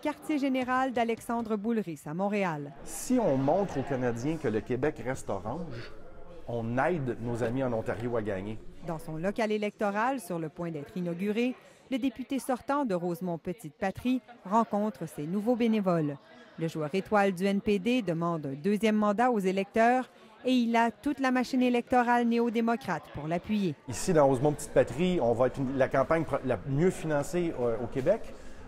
quartier général d'Alexandre Boulris à Montréal. Si on montre aux Canadiens que le Québec reste orange, on aide nos amis en Ontario à gagner. Dans son local électoral, sur le point d'être inauguré, le député sortant de Rosemont-Petite-Patrie rencontre ses nouveaux bénévoles. Le joueur étoile du NPD demande un deuxième mandat aux électeurs et il a toute la machine électorale néo-démocrate pour l'appuyer. Ici, dans Rosemont-Petite-Patrie, on va être la campagne la mieux financée au Québec.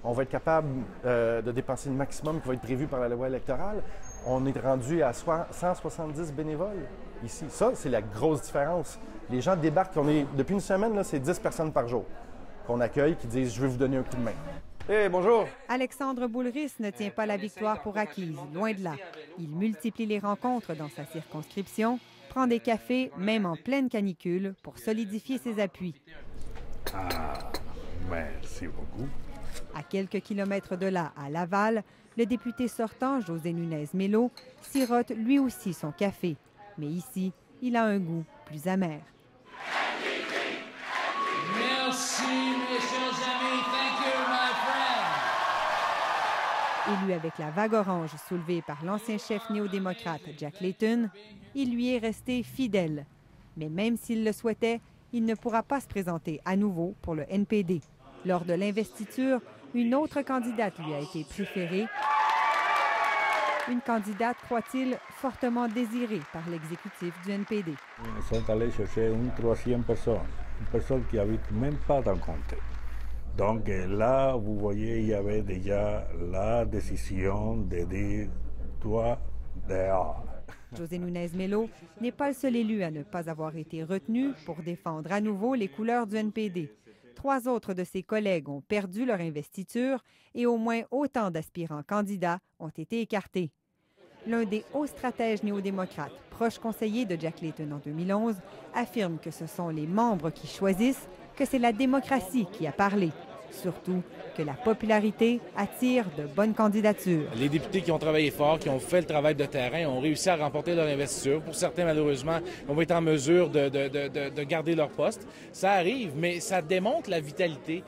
On va être capable de dépenser le maximum qui va être prévu par la loi électorale. On est rendu à 170 bénévoles ici. Ça, c'est la grosse différence. Les gens débarquent. Depuis une semaine, c'est 10 personnes par jour qu'on accueille qui disent « Je vais vous donner un coup de main ». Hey, bonjour! Alexandre Boulris ne tient pas la victoire pour acquise, loin de là. Il multiplie les rencontres dans sa circonscription, prend des cafés, même en pleine canicule, pour solidifier ses appuis. Ah, merci beaucoup. À quelques kilomètres de là, à Laval, le député sortant, José Nunez-Melo, sirote lui aussi son café. Mais ici, il a un goût plus amer. Merci, mes chers amis. Thank you, my friend. Élu avec la vague orange soulevée par l'ancien chef néo-démocrate Jack Layton, il lui est resté fidèle. Mais même s'il le souhaitait, il ne pourra pas se présenter à nouveau pour le NPD. Lors de l'investiture, une autre candidate lui a été préférée. Une candidate, croit-il, fortement désirée par l'exécutif du NPD. Ils sont allés chercher une troisième personne qui n'habite même pas dans le comté. Donc là, vous voyez, il y avait déjà la décision de dire « toi, dehors ». José Nunez-Melo n'est pas le seul élu à ne pas avoir été retenu pour défendre à nouveau les couleurs du NPD. 3 autres de ses collègues ont perdu leur investiture et au moins autant d'aspirants candidats ont été écartés. L'un des hauts stratèges néo-démocrates, proche conseiller de Jack Layton en 2011, affirme que ce sont les membres qui choisissent, que c'est la démocratie qui a parlé. Surtout que la popularité attire de bonnes candidatures. Les députés qui ont travaillé fort, qui ont fait le travail de terrain, ont réussi à remporter leur investiture. Pour certains, malheureusement, on va être en mesure de garder leur poste. Ça arrive, mais ça démontre la vitalité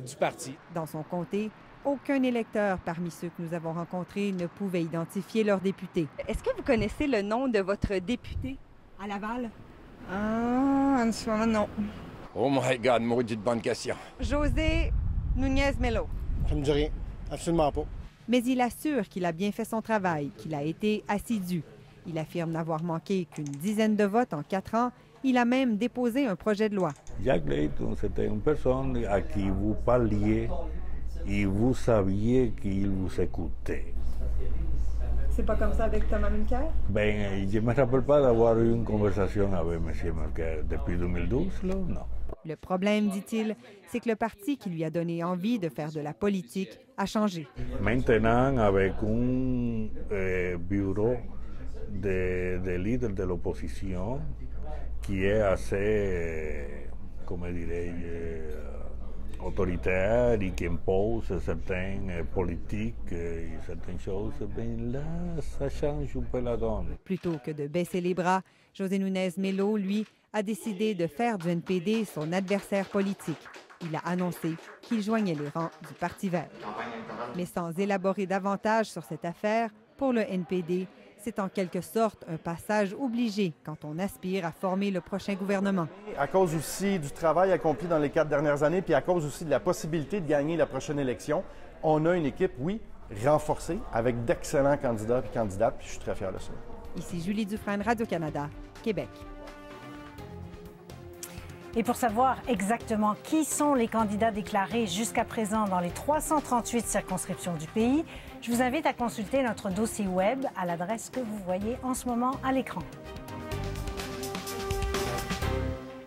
du parti. Dans son comté, aucun électeur parmi ceux que nous avons rencontrés ne pouvait identifier leur député. Est-ce que vous connaissez le nom de votre député à Laval? En ce moment, non. Oh my God, maudite bonne question. José Nunez-Melo. Ça me dit rien. Absolument pas. Mais il assure qu'il a bien fait son travail, qu'il a été assidu. Il affirme n'avoir manqué qu'une dizaine de votes en 4 ans. Il a même déposé un projet de loi. Jack Layton, c'était une personne à qui vous parliez et vous saviez qu'il vous écoutait. C'est pas comme ça avec Thomas Mulcair? Ben, je ne me rappelle pas d'avoir eu une conversation avec M. Mulcair depuis 2012, là, non. Le problème, dit-il, c'est que le parti qui lui a donné envie de faire de la politique a changé. Maintenant, avec un bureau de leaders de l'opposition qui est assez, comment dirais-je, autoritaire et qui impose certaines politiques et certaines choses, bien là, ça change un peu la donne. Plutôt que de baisser les bras, José Nunez-Melo, lui, a décidé de faire du NPD son adversaire politique. Il a annoncé qu'il joignait les rangs du Parti vert. Mais sans élaborer davantage sur cette affaire, pour le NPD, c'est en quelque sorte un passage obligé quand on aspire à former le prochain gouvernement. À cause aussi du travail accompli dans les 4 dernières années, puis à cause aussi de la possibilité de gagner la prochaine élection, on a une équipe, oui, renforcée, avec d'excellents candidats et candidates, puis je suis très fier de ça. Ici Julie Dufresne, Radio-Canada, Québec. Et pour savoir exactement qui sont les candidats déclarés jusqu'à présent dans les 338 circonscriptions du pays, je vous invite à consulter notre dossier web à l'adresse que vous voyez en ce moment à l'écran.